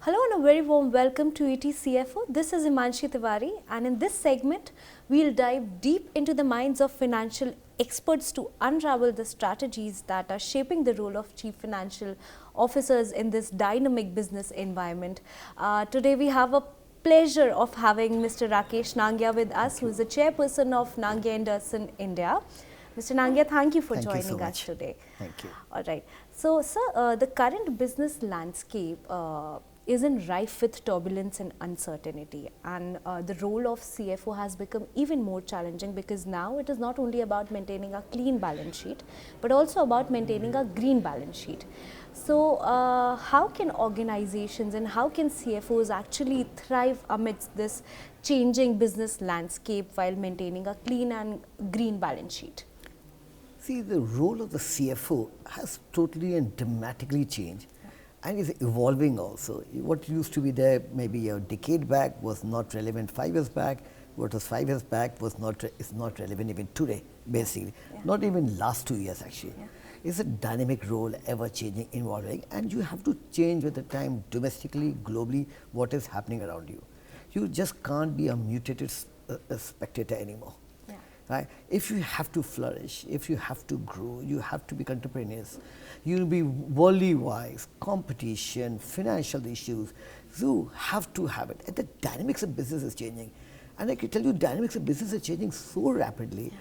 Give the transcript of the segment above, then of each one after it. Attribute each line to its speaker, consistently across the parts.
Speaker 1: Hello and a very warm welcome to ETCFO. This is Himanshi Tiwari, and in this segment, we'll dive deep into the minds of financial experts to unravel the strategies that are shaping the role of chief financial officers in this dynamic business environment. Today we have a pleasure of having Mr. Rakesh Nangia with us, who is the chairperson of Nangia Andersen India. Mr. Nangia, thank you for joining us today.
Speaker 2: Thank you.
Speaker 1: All right. So, sir, the current business landscape is rife with turbulence and uncertainty, and the role of CFO has become even more challenging because now it is not only about maintaining a clean balance sheet, but also about maintaining a green balance sheet. So, how can organizations and how can CFOs actually thrive amidst this changing business landscape while maintaining a clean and green balance sheet?
Speaker 2: See, the role of the CFO has totally and dramatically changed and is evolving also. What used to be there maybe a decade back was not relevant 5 years back. What was 5 years back is not relevant even today, basically. Yeah. Not even last 2 years actually. Yeah. It's a dynamic role, ever changing, evolving, and you have to change with the time domestically, globally, what is happening around you. You just can't be a mutated spectator anymore. Right? If you have to flourish, if you have to grow, you have to be contemporaneous. You will be worldly wise, competition, financial issues. You have to have it. And the dynamics of business is changing. And I can tell you, dynamics of business is changing so rapidly.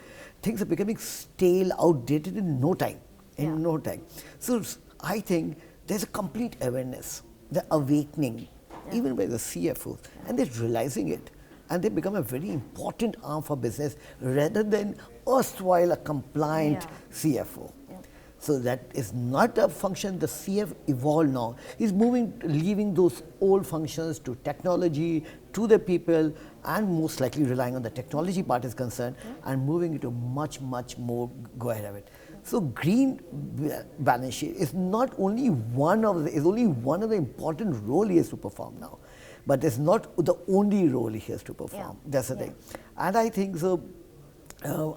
Speaker 2: Things are becoming stale, outdated in no time. No time. So I think there's a complete awareness, the awakening, even by the CFOs, and they're realizing it. And they become a very important arm for business rather than erstwhile a compliant CFO. Yeah. So that is not a function. The CF evolved now. He's leaving those old functions to technology, to the people, and most likely relying on the technology part is concerned, and moving into much more go ahead of it. So green balance sheet is not only one of the important role he has to perform now. But it's not the only role he has to perform. That's the thing. And I think so,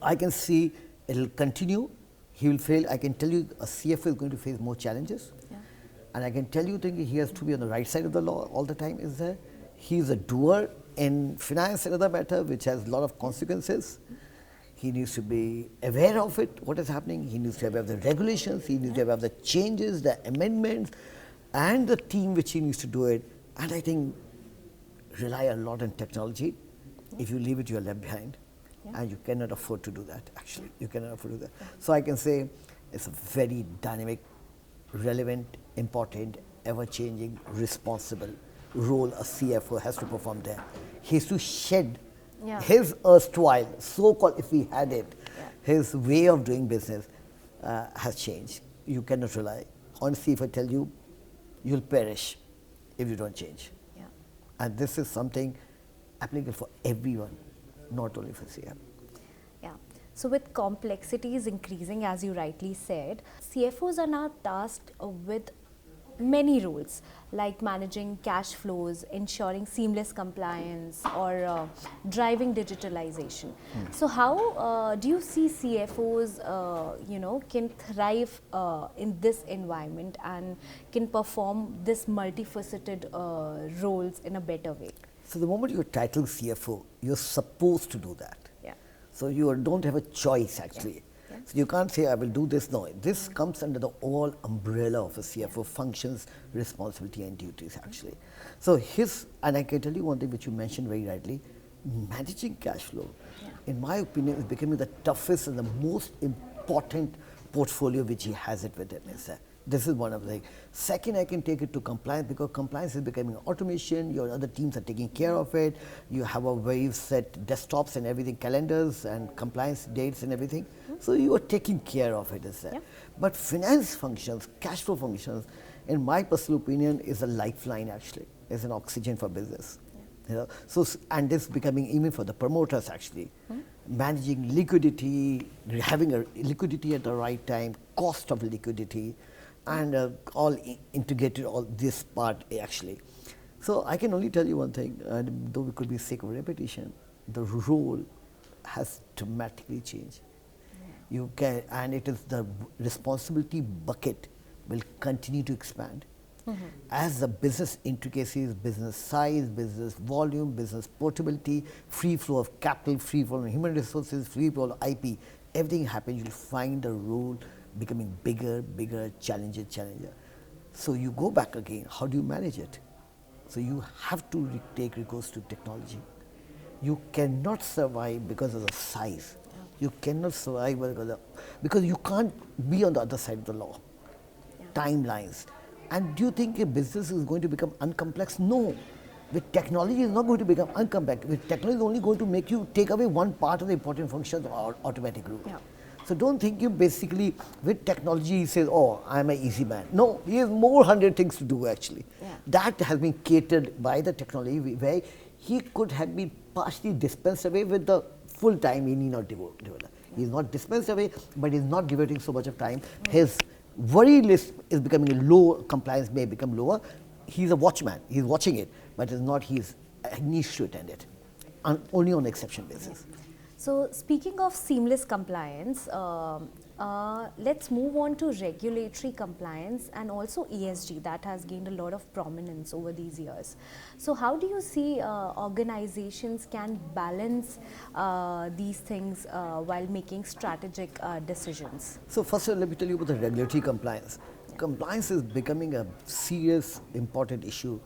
Speaker 2: I can see it'll continue. He will fail. I can tell you a CFO is going to face more challenges. And I can tell you that he has to be on the right side of the law all the time. He's a doer in finance and other matter, which has a lot of consequences. He needs to be aware of it, what is happening. He needs to be aware of the regulations. He needs to be aware of the changes, the amendments, and the team which he needs to do it. And I think rely a lot on technology. If you leave it, you are left behind. And you cannot afford to do that, actually. You cannot afford to do that. So I can say it's a very dynamic, relevant, important, ever-changing, responsible role a CFO has to perform there. He has to shed his erstwhile, so-called, if we had it, his way of doing business has changed. You cannot rely. Honestly, if I tell you, you'll perish if you don't change. And this is something applicable for everyone, not only for CFO.
Speaker 1: Yeah. So with complexities increasing, as you rightly said, CFOs are now tasked with many roles, like managing cash flows, ensuring seamless compliance, or driving digitalization. So how do you see CFOs, can thrive in this environment and can perform this multifaceted roles in a better way?
Speaker 2: So the moment you're titled CFO, you're supposed to do that. So you don't have a choice, actually. So you can't say, I will do this. No, this comes under the all umbrella of a CFO, functions, responsibility and duties, actually. So and I can tell you one thing which you mentioned very rightly, managing cash flow, in my opinion, is becoming the toughest and the most important portfolio which he has it with him. This is one of the things. Second, I can take it to compliance, because compliance is becoming automation. Your other teams are taking care of it. You have a way set desktops and everything, calendars and compliance dates and everything. So you are taking care of it. But finance functions, cash flow functions, in my personal opinion, is a lifeline actually. Is an oxygen for business. So, and this becoming even for the promoters actually. Managing liquidity, having a liquidity at the right time, cost of liquidity, and all integrated, all this part actually. So I can only tell you one thing, and though it could be sake of repetition, the role has dramatically changed. You can, and it is the responsibility bucket will continue to expand. As the business intricacies, business size, business volume, business portability, free flow of capital, free flow of human resources, free flow of IP, everything happens, you'll find the role becoming bigger, bigger, challenger. So you go back again, how do you manage it? So you have to take recourse to technology. You cannot survive because of the size. You cannot survive because you can't be on the other side of the law. Timelines. And do you think a business is going to become uncomplex? No. With technology, it's not going to become uncomplex. With technology, it's only going to make you take away one part of the important functions of our automatic route.
Speaker 1: Yeah.
Speaker 2: So don't think you basically, with technology, he says, oh, I'm an easy man. No, he has more 100 things to do actually.
Speaker 1: Yeah.
Speaker 2: That has been catered by the technology where he could have been partially dispensed away with the full time he need not devote. He's not dispensed away, but he's not devoting so much of time. His worry list is becoming low, compliance may become lower. He's a watchman, he's watching it, but it's not his niche to attend it, only on exception basis.
Speaker 1: So speaking of seamless compliance, let's move on to regulatory compliance and also ESG that has gained a lot of prominence over these years. So how do you see organizations can balance these things while making strategic decisions?
Speaker 2: So first of all, let me tell you about the regulatory compliance. Compliance is becoming a serious, important issue.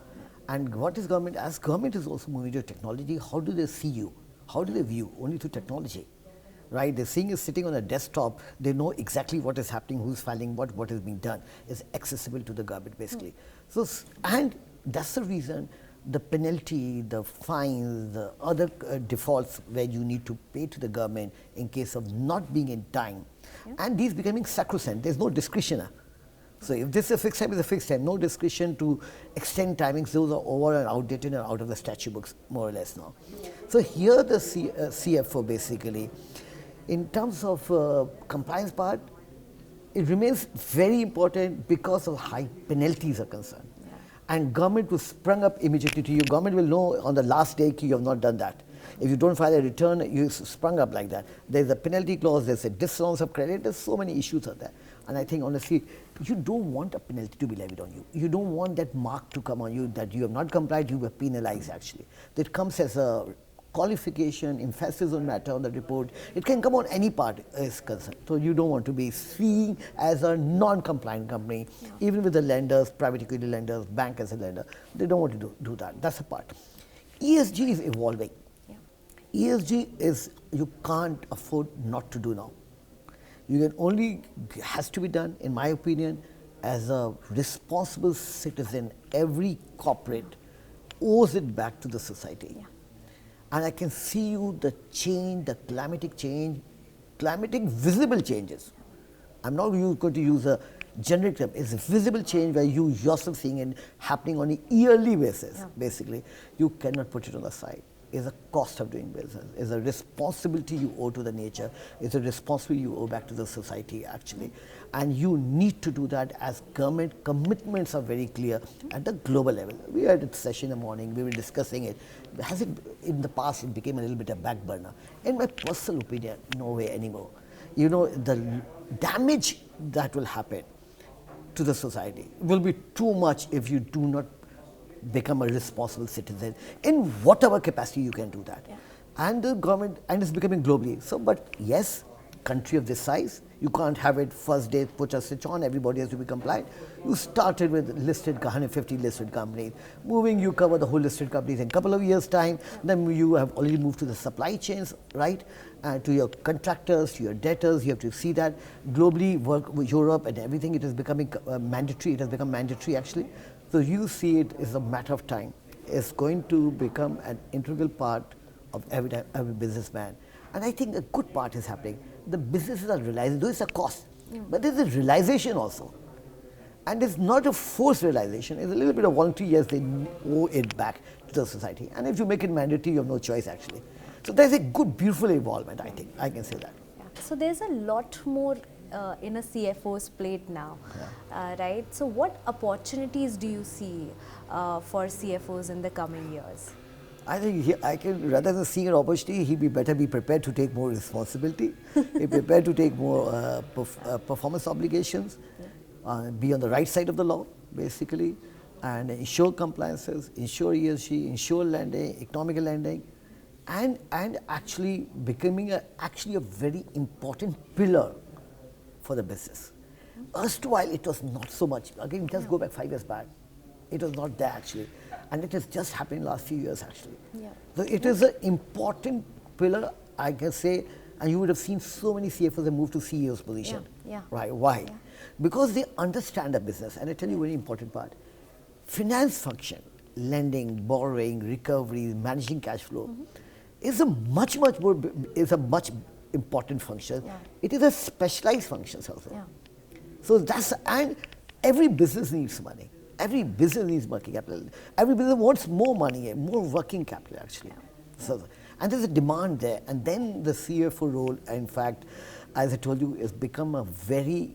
Speaker 2: And what is government, as government is also moving to technology, how do they see you? How do they view? Only through technology, right? They're seeing you sitting on a desktop, they know exactly what is happening, who's filing what is being done. It's accessible to the government basically. So, and that's the reason the penalty, the fines, the other defaults where you need to pay to the government in case of not being in time. And these becoming sacrosanct, there's no discretion. So if this is a fixed time, it's a fixed time. No discretion to extend timings. Those are over and outdated and out of the statute books, more or less now. So here the CFO basically, in terms of compliance part, it remains very important because of high penalties are concerned. And government will sprung up immediately to you. Government will know on the last day you have not done that. If you don't file a return, you sprung up like that. There's a penalty clause, there's a disallowance of credit, there's so many issues are there. And I think honestly, you don't want a penalty to be levied on you. You don't want that mark to come on you that you have not complied, you were penalized actually. That comes as a qualification, emphasis on matter on the report. It can come on any part is concerned. So you don't want to be seen as a non-compliant company, even with the lenders, private equity lenders, bank as a lender. They don't want to do that. That's a part. ESG is evolving. ESG is, you can't afford not to do now. You can only, has to be done, in my opinion, as a responsible citizen. Every corporate owes it back to the society. And I can see you the change, the climatic change, climatic visible changes. I'm not going to use a generic term. It's a visible change where you yourself seeing it happening on a yearly basis, basically. You cannot put it on the side. It's a cost of doing business. It's a responsibility you owe to the nature. It's a responsibility you owe back to the society, actually. And you need to do that as government commitments are very clear at the global level. We had a session in the morning, we were discussing it. Has it, in the past, it became a little bit of back burner. In my personal opinion, no way anymore. You know, the damage that will happen to the society will be too much if you do not become a responsible citizen in whatever capacity you can do that. And the government, and it's becoming globally. So, but yes, country of this size, you can't have it first day, put a switch on, everybody has to be compliant. You started with listed, 150 listed companies. Moving, you cover the whole listed companies in a couple of years' time. Then you have already moved to the supply chains, right? To your contractors, to your debtors, you have to see that. Globally, work with Europe and everything, it is becoming mandatory. It has become mandatory, actually. So you see it is a matter of time. It's going to become an integral part of every businessman. And I think a good part is happening. The businesses are realizing, though it's a cost, but there's a realization also. And it's not a forced realization, it's a little bit of voluntary, yes, they owe it back to the society. And if you make it mandatory, you have no choice actually. So there's a good, beautiful involvement, I think, I can say that.
Speaker 1: So there's a lot more in a CFO's plate now, right? So what opportunities do you see for CFOs in the coming years?
Speaker 2: I think I can, rather than seeing an opportunity, he better be prepared to take more responsibility, be prepared to take more performance obligations, be on the right side of the law, basically, and ensure compliances, ensure ESG, ensure lending, economical lending, and actually becoming actually a very important pillar for the business. Erstwhile, it was not so much. Again, just go back 5 years back. It was not there actually. And it has just happened in the last few years actually.
Speaker 1: Yeah.
Speaker 2: So it is an important pillar, I can say, and you would have seen so many CFOs have moved to CEO's position.
Speaker 1: Yeah.
Speaker 2: Right, why?
Speaker 1: Yeah.
Speaker 2: Because they understand the business. And I tell you a very important part. Finance function, lending, borrowing, recovery, managing cash flow, is a much important function.
Speaker 1: Yeah.
Speaker 2: It is a specialized function also.
Speaker 1: Yeah.
Speaker 2: So that's, and every business needs money. Every business needs working capital. Every business wants more money, more working capital actually.
Speaker 1: Yeah.
Speaker 2: So, and there's a demand there. And then the CFO role, in fact, as I told you, has become a very,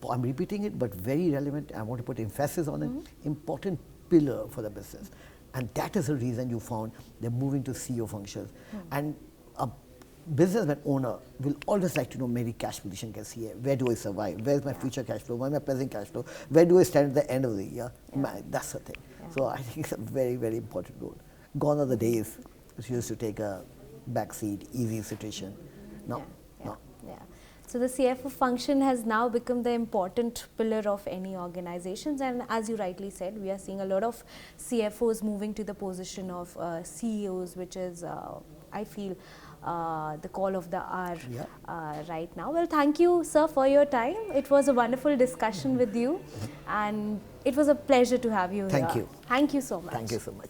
Speaker 2: I'm repeating it, but very relevant. I want to put emphasis on it, important pillar for the business. And that is the reason you found they're moving to CEO functions. And a businessman owner will always like to know maybe cash position can see where do I survive, where's my future cash flow, where's my present cash flow, where do I stand at the end of the year. That's the thing. So I think it's a very, very important role. Gone are the days which used to take a backseat, easy situation. No.
Speaker 1: So the CFO function has now become the important pillar of any organizations, and as you rightly said, we are seeing a lot of CFOs moving to the position of CEOs, which is I feel the call of the hour right now. Well, thank you, sir, for your time. It was a wonderful discussion with you, and it was a pleasure to have you here.
Speaker 2: Thank you.
Speaker 1: Thank you so much.
Speaker 2: Thank you so much.